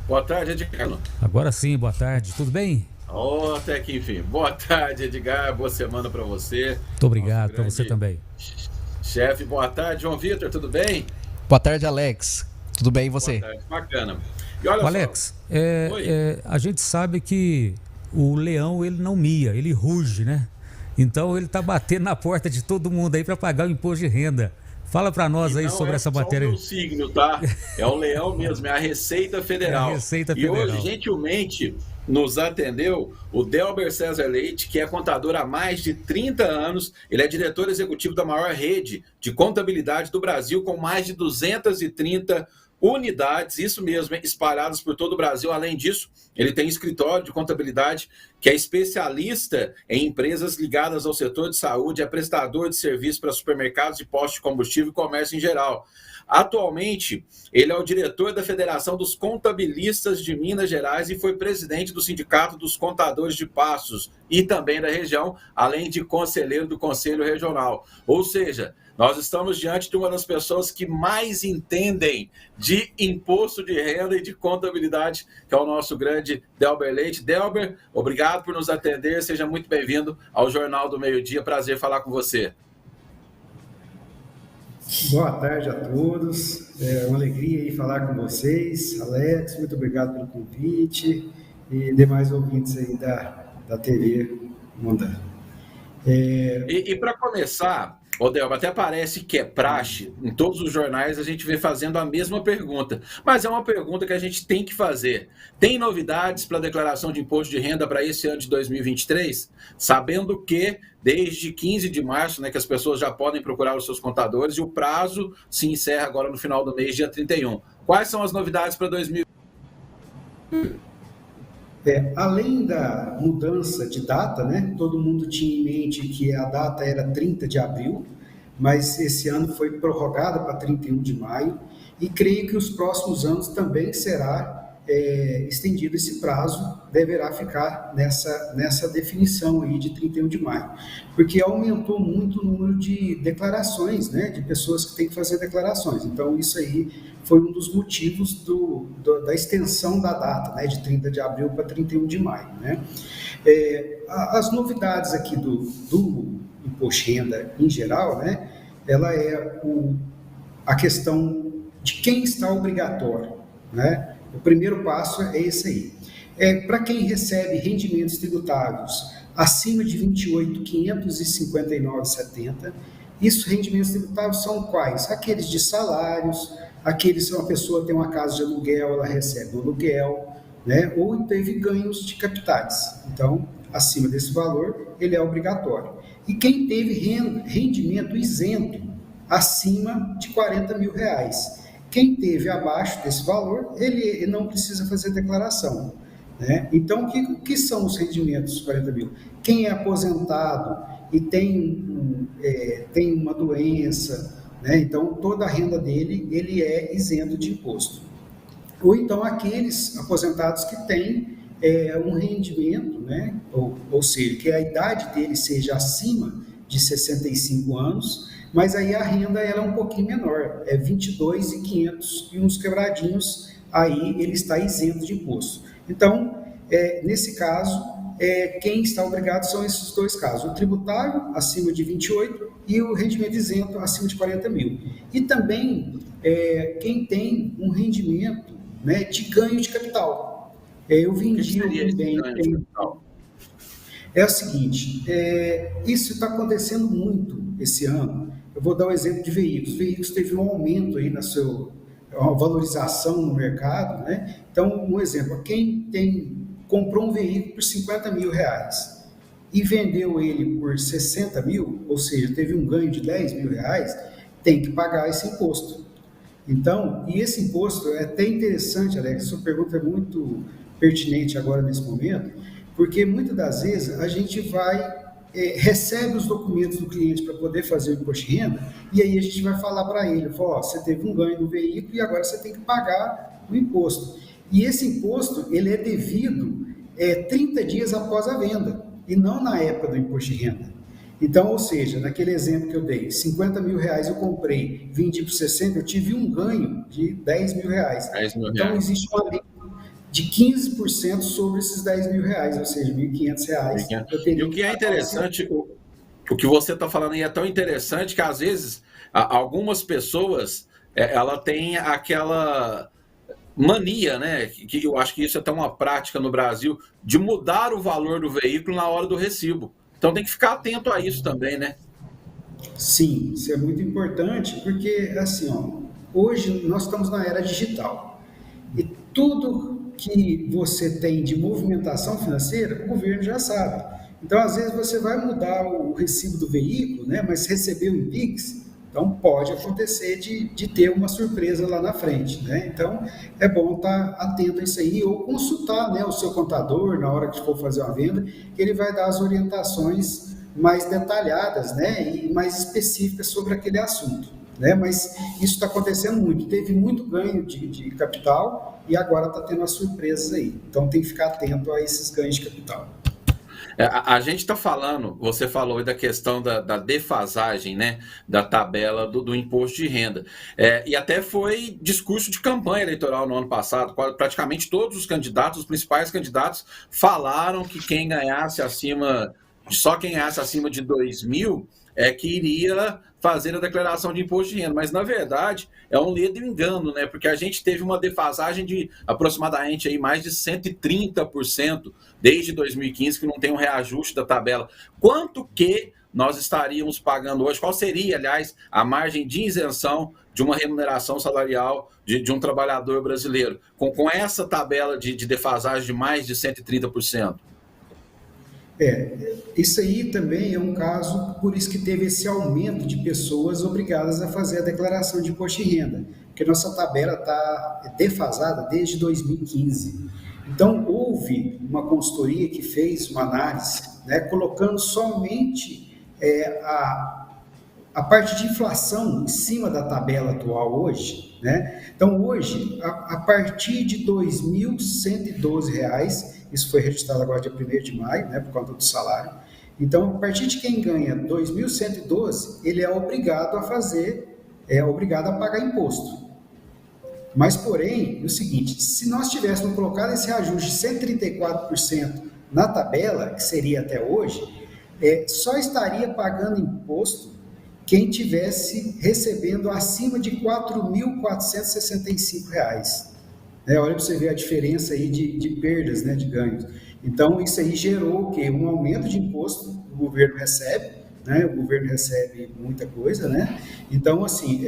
Boa tarde, Edgar. Agora sim, boa tarde, tudo bem? Oh, até que enfim. Boa tarde, Edgar. Boa semana para você, Muito nosso obrigado para você grande também. chefe. Boa tarde, João Vitor. Tudo bem? Boa tarde, Alex. Tudo bem e Boa você? tarde. Bacana. E O olha só. Alex, Oi. a gente sabe que o leão ele não mia, ele ruge, né? Então ele tá batendo na porta de todo mundo aí para pagar o imposto de renda. Fala para E nós aí não sobre é essa só o matéria meu aí. signo, tá? É o leão mesmo, é a Receita É a Federal. Receita E hoje, Federal. gentilmente, nos atendeu o Delber César Leite, que é contador há mais de 30 anos. Ele é diretor executivo da maior rede de contabilidade do Brasil, com mais de 230 unidades, isso mesmo, espalhadas por todo o Brasil. Além disso, ele tem escritório de contabilidade que é especialista em empresas ligadas ao setor de saúde, é prestador de serviço para supermercados e postos de combustível e comércio em geral. Atualmente, ele é o diretor da Federação dos Contabilistas de Minas Gerais e foi presidente do Sindicato dos Contadores de Passos e também da região, além de conselheiro do Conselho Regional. Ou seja, nós estamos diante de uma das pessoas que mais entendem de imposto de renda e de contabilidade, que é o nosso grande Delber Leite. Delber, obrigado por nos atender, seja muito bem-vindo ao Jornal do Meio-Dia, prazer falar com você. Boa tarde a todos, é uma alegria aí falar com vocês. Alex, muito obrigado pelo convite e demais ouvintes aí da TV Mundana. E para começar, Odel, até parece que é praxe, em todos os jornais a gente vê fazendo a mesma pergunta, mas é uma pergunta que a gente tem que fazer. Tem novidades para a declaração de imposto de renda para esse ano de 2023? Sabendo que desde 15 de março, né, que as pessoas já podem procurar os seus contadores e o prazo se encerra agora no final do mês, dia 31. Quais são as novidades para 2023? Além da mudança de data, né, todo mundo tinha em mente que a data era 30 de abril, mas esse ano foi prorrogada para 31 de maio, e creio que os próximos anos também será estendido esse prazo, deverá ficar nessa definição aí de 31 de maio, porque aumentou muito o número de declarações, né, de pessoas que têm que fazer declarações. Então, isso aí foi um dos motivos da extensão da data, né, de 30 de abril para 31 de maio. Né? As novidades aqui do imposto de renda em geral, né, ela é a questão de quem está obrigatório, né? O primeiro passo é esse aí. Para quem recebe rendimentos tributáveis acima de 28.559,70, isso rendimentos tributáveis são quais? Aqueles de salários, aqueles se uma pessoa tem uma casa de aluguel, ela recebe o aluguel, né? Ou teve ganhos de capitais. Então, acima desse valor, ele é obrigatório. E quem teve rendimento isento acima de 40 mil reais. Quem teve abaixo desse valor, ele não precisa fazer declaração. Né? Então, o que são os rendimentos dos 40 mil? Quem é aposentado e tem uma doença, né? Então toda a renda dele ele é isento de imposto. Ou então aqueles aposentados que têm um rendimento, né? Ou seja, que a idade dele seja acima de 65 anos, mas aí a renda ela é um pouquinho menor, é 22.500 e uns quebradinhos, aí ele está isento de imposto. Então, nesse caso, quem está obrigado são esses dois casos, o tributário acima de 28 e o rendimento isento acima de 40 mil. E também quem tem um rendimento, né, de ganho de capital. Eu vendi algum bem. É o seguinte, isso está acontecendo muito esse ano. Eu vou dar um exemplo de veículos. Veículos teve um aumento aí uma valorização no mercado, né? Então, um exemplo, quem comprou um veículo por 50 mil reais e vendeu ele por 60 mil, ou seja, teve um ganho de 10 mil reais, tem que pagar esse imposto. Então, e esse imposto é até interessante, Alex, sua pergunta é muito pertinente agora nesse momento, porque muitas das vezes a gente recebe os documentos do cliente para poder fazer o imposto de renda, e aí a gente vai falar para ele, você teve um ganho no veículo e agora você tem que pagar o imposto. E esse imposto, ele é devido 30 dias após a venda, e não na época do imposto de renda. Então, ou seja, naquele exemplo que eu dei, 50 mil reais eu comprei, vendi por 60, eu tive um ganho de 10 mil reais. 10 mil então, reais. de 15% sobre esses R$10.000, ou seja, R$1.500. Eu teria E o que é interessante, o que você está falando aí é tão interessante que às vezes algumas pessoas ela tem aquela mania, né? Que eu acho que isso é até uma prática no Brasil, de mudar o valor do veículo na hora do recibo. Então tem que ficar atento a isso também, né? Sim, isso é muito importante, porque assim, ó, hoje nós estamos na era digital e tudo que você tem de movimentação financeira, o governo já sabe. Então, às vezes você vai mudar o recibo do veículo, né, mas recebeu em Pix, então pode acontecer de ter uma surpresa lá na frente, né? Então, é bom estar atento a isso aí ou consultar, né, o seu contador na hora que for fazer uma venda, que ele vai dar as orientações mais detalhadas, né, e mais específicas sobre aquele assunto, né? Mas isso está acontecendo muito, teve muito ganho de capital e agora está tendo as surpresas aí. Então tem que ficar atento a esses ganhos de capital. A gente está falando, você falou aí da questão da defasagem, né, da tabela do imposto de renda. E até foi discurso de campanha eleitoral no ano passado. Praticamente todos os candidatos, os principais candidatos, falaram que quem ganhasse só quem ganhasse acima de 2.000 que iria fazer a declaração de imposto de renda. Mas, na verdade, é um ledo engano, né? Porque a gente teve uma defasagem de aproximadamente aí mais de 130% desde 2015, que não tem um reajuste da tabela. Quanto que nós estaríamos pagando hoje? Qual seria, aliás, a margem de isenção de uma remuneração salarial de um trabalhador brasileiro, com essa tabela de defasagem de mais de 130%? Isso aí também é um caso, por isso que teve esse aumento de pessoas obrigadas a fazer a declaração de imposto de renda, porque nossa tabela está defasada desde 2015. Então, houve uma consultoria que fez uma análise, né, colocando somente a parte de inflação em cima da tabela atual hoje, né? Então, hoje, a partir de R$ 2.112, isso foi registrado agora dia 1º de maio, né, por conta do salário. Então, a partir de quem ganha R$ 2.112, ele é obrigado a pagar imposto. Mas, porém, é o seguinte, se nós tivéssemos colocado esse reajuste de 134% na tabela, que seria até hoje, só estaria pagando imposto quem tivesse recebendo acima de R$ 4.465. Olha para você ver a diferença aí de perdas, né, de ganhos. Então, isso aí gerou o quê? Um aumento de imposto, o governo recebe, né? O governo recebe muita coisa, né? Então, assim,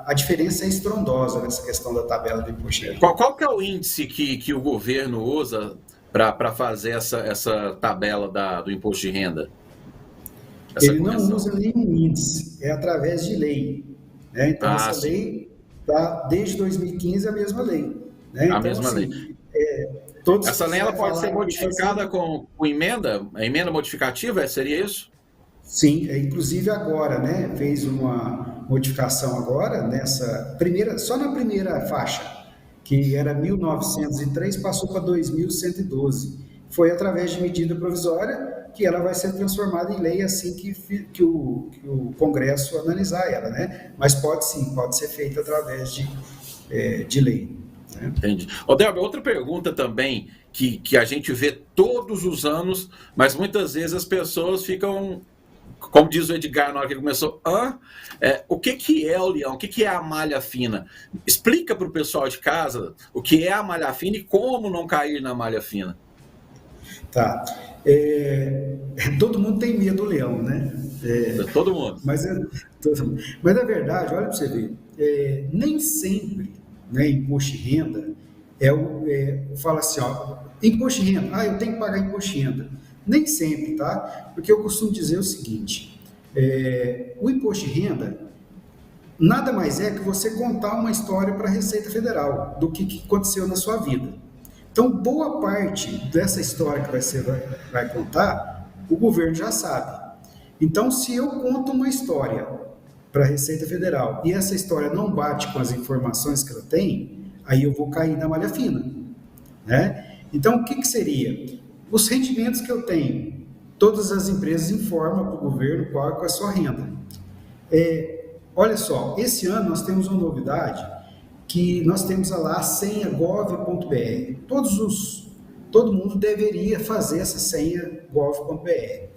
a diferença é estrondosa nessa questão da tabela do imposto de renda. Qual que é o índice que o governo usa para fazer essa tabela do imposto de renda? Ele não usa nenhum índice, é através de lei, né? Então, essa lei está desde 2015 a mesma lei. Né? A mesma lei. Essa lei ela pode ser modificada com emenda? A emenda modificativa, seria isso? Sim, inclusive agora, né? Fez uma modificação agora, só na primeira faixa, que era 1.903, passou para 2.112. Foi através de medida provisória que ela vai ser transformada em lei assim que o Congresso analisar ela, né? Mas pode ser feita através de lei. Entendi. Delber, outra pergunta também que a gente vê todos os anos, mas muitas vezes as pessoas ficam, como diz o Edgar na hora que ele começou, o que é o leão? O que é a malha fina? Explica para o pessoal de casa o que é a malha fina e como não cair na malha fina. Tá. Todo mundo tem medo do leão, né? Todo mundo. Mas na verdade, olha para você ver, nem sempre, né, imposto de renda fala assim, ó, imposto de renda, eu tenho que pagar imposto de renda. Nem sempre, tá? Porque eu costumo dizer o seguinte, o imposto de renda nada mais é que você contar uma história para a Receita Federal do que aconteceu na sua vida. Então, boa parte dessa história que você vai contar, o governo já sabe. Então, se eu conto uma história para a Receita Federal e essa história não bate com as informações que ela tem, aí eu vou cair na malha fina, né? Então, o que seria? Os rendimentos que eu tenho, todas as empresas informam para o governo qual é a sua renda. Olha só, esse ano nós temos uma novidade que nós temos lá a senha gov.br. Todo mundo deveria fazer essa senha gov.br.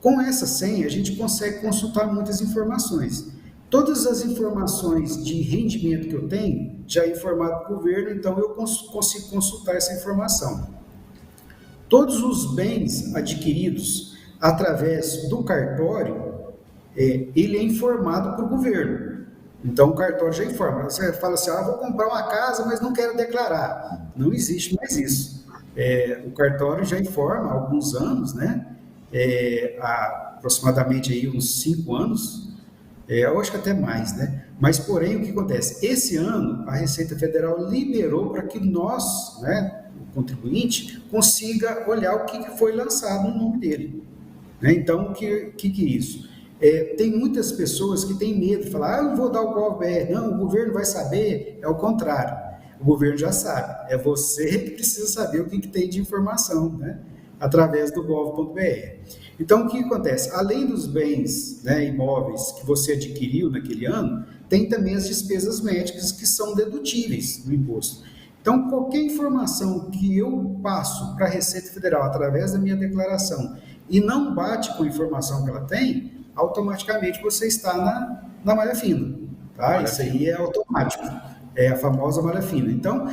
Com essa senha, a gente consegue consultar muitas informações. Todas as informações de rendimento que eu tenho, já é informado para o governo, então eu consigo consultar essa informação. Todos os bens adquiridos através do cartório, ele é informado para o governo. Então, o cartório já informa. Você fala assim, vou comprar uma casa, mas não quero declarar. Não existe mais isso. O cartório já informa há alguns anos, né? Há aproximadamente aí uns 5 anos, eu acho que até mais, né? Mas, porém, o que acontece? Esse ano, a Receita Federal liberou para que nós, né, o contribuinte, consiga olhar o que foi lançado no nome dele. Né? Então, o que é isso? Tem muitas pessoas que têm medo de falar, eu não vou dar o GovBR, não, o governo vai saber. É o contrário, o governo já sabe, é você que precisa saber o que tem de informação, né? Através do gov.br. Então, o que acontece? Além dos bens, né, imóveis que você adquiriu naquele ano, tem também as despesas médicas que são dedutíveis no imposto. Então, qualquer informação que eu passo para a Receita Federal através da minha declaração e não bate com a informação que ela tem, automaticamente você está na malha fina. Tá? Isso aí é automático. É a famosa malha fina. Então,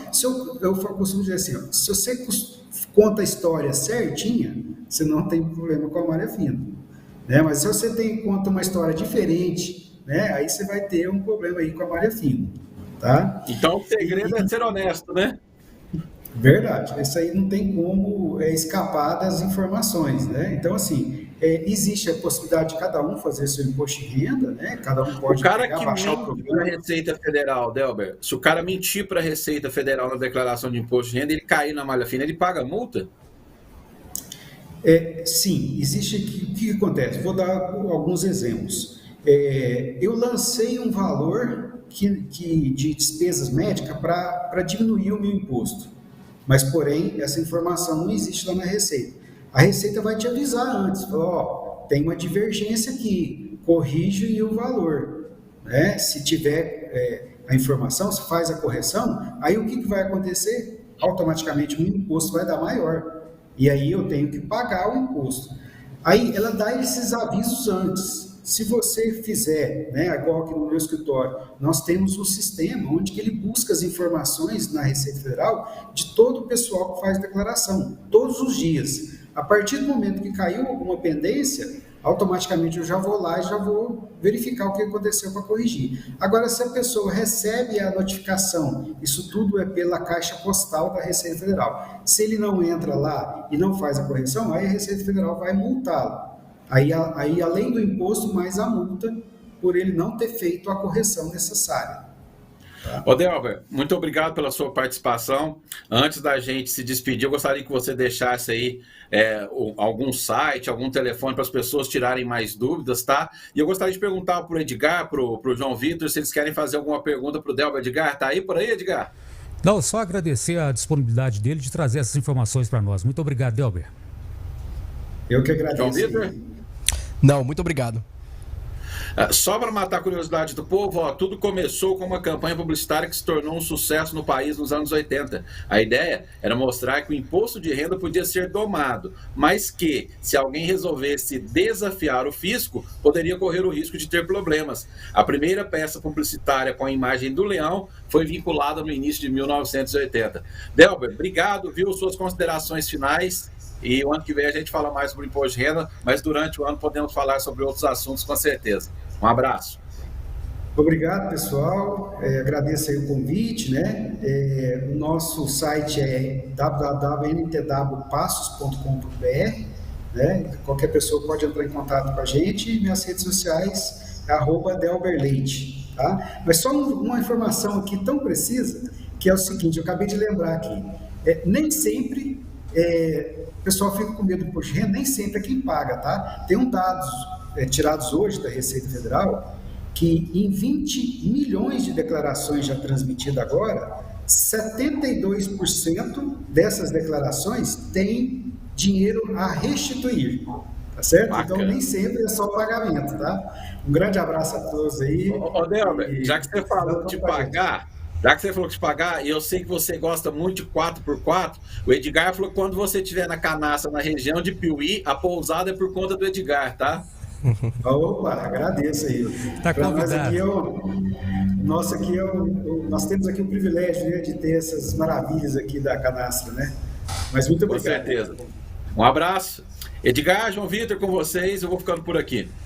eu costumo dizer assim, se você conta a história certinha, você não tem problema com a malha fina. Né? Mas se você conta uma história diferente, né, aí você vai ter um problema aí com a malha fina. Tá? Então, o segredo é ser honesto, né? Verdade. Isso aí não tem como escapar das informações. Né? Então, assim, existe a possibilidade de cada um fazer seu imposto de renda, né? Cada um pode baixar o programa. Para a Receita Federal, Delber, se o cara mentir para a Receita Federal na declaração de imposto de renda, ele cair na malha fina, ele paga multa? Sim, existe. O que acontece? Vou dar alguns exemplos. Eu lancei um valor de despesas médicas para diminuir o meu imposto, mas, porém, essa informação não existe lá na Receita. A Receita vai te avisar antes, tem uma divergência aqui, corrige o valor. Né? Se tiver a informação, se faz a correção, aí o que vai acontecer? Automaticamente o meu imposto vai dar maior. E aí eu tenho que pagar o imposto. Aí ela dá esses avisos antes. Se você fizer, né, igual aqui no meu escritório, nós temos um sistema onde que ele busca as informações na Receita Federal de todo o pessoal que faz declaração, todos os dias. A partir do momento que caiu alguma pendência, automaticamente eu já vou lá e já vou verificar o que aconteceu para corrigir. Agora, se a pessoa recebe a notificação, isso tudo é pela caixa postal da Receita Federal. Se ele não entra lá e não faz a correção, aí a Receita Federal vai multá-lo. Aí, além do imposto, mais a multa por ele não ter feito a correção necessária. Ô Delber, muito obrigado pela sua participação. Antes da gente se despedir, eu gostaria que você deixasse aí algum site, algum telefone para as pessoas tirarem mais dúvidas, tá? E eu gostaria de perguntar para o Edgar, para o João Vitor, se eles querem fazer alguma pergunta para o Delber. Edgar, tá aí por aí, Edgar? Não, só agradecer a disponibilidade dele de trazer essas informações para nós. Muito obrigado, Delber. Eu que agradeço. João Vitor? Não, muito obrigado. Só para matar a curiosidade do povo, tudo começou com uma campanha publicitária que se tornou um sucesso no país nos anos 80. A ideia era mostrar que o imposto de renda podia ser domado, mas que, se alguém resolvesse desafiar o fisco, poderia correr o risco de ter problemas. A primeira peça publicitária com a imagem do leão foi vinculada no início de 1980. Delber, obrigado, viu? Suas considerações finais. E o ano que vem a gente fala mais sobre imposto de renda, mas durante o ano podemos falar sobre outros assuntos com certeza. Um abraço. Obrigado, pessoal. Agradeço aí o convite, né? O nosso site é www.ntwpassos.com.br, né? Qualquer pessoa pode entrar em contato com a gente. E minhas redes sociais é @delberleite, tá? Mas só uma informação aqui tão precisa, que é o seguinte, eu acabei de lembrar aqui. Nem sempre... o pessoal fica com medo do imposto de renda, nem sempre é quem paga, tá? Tem dados tirados hoje da Receita Federal que em 20 milhões de declarações já transmitidas agora, 72% dessas declarações têm dinheiro a restituir, tá certo? Bacana. Então nem sempre é só pagamento, tá? Um grande abraço a todos aí. Delber, já que você falou de pagar, Já que você falou que te pagar, e eu sei que você gosta muito de 4x4, o Edgar falou que quando você estiver na Canaça, na região de Piuí, a pousada é por conta do Edgar, tá? Opa, agradeço aí. Tá Para nós aqui nós temos aqui o privilégio, né, de ter essas maravilhas aqui da canastra, né? Mas muito Com obrigado. certeza. Um abraço. Edgar, João Vitor, com vocês, eu vou ficando por aqui.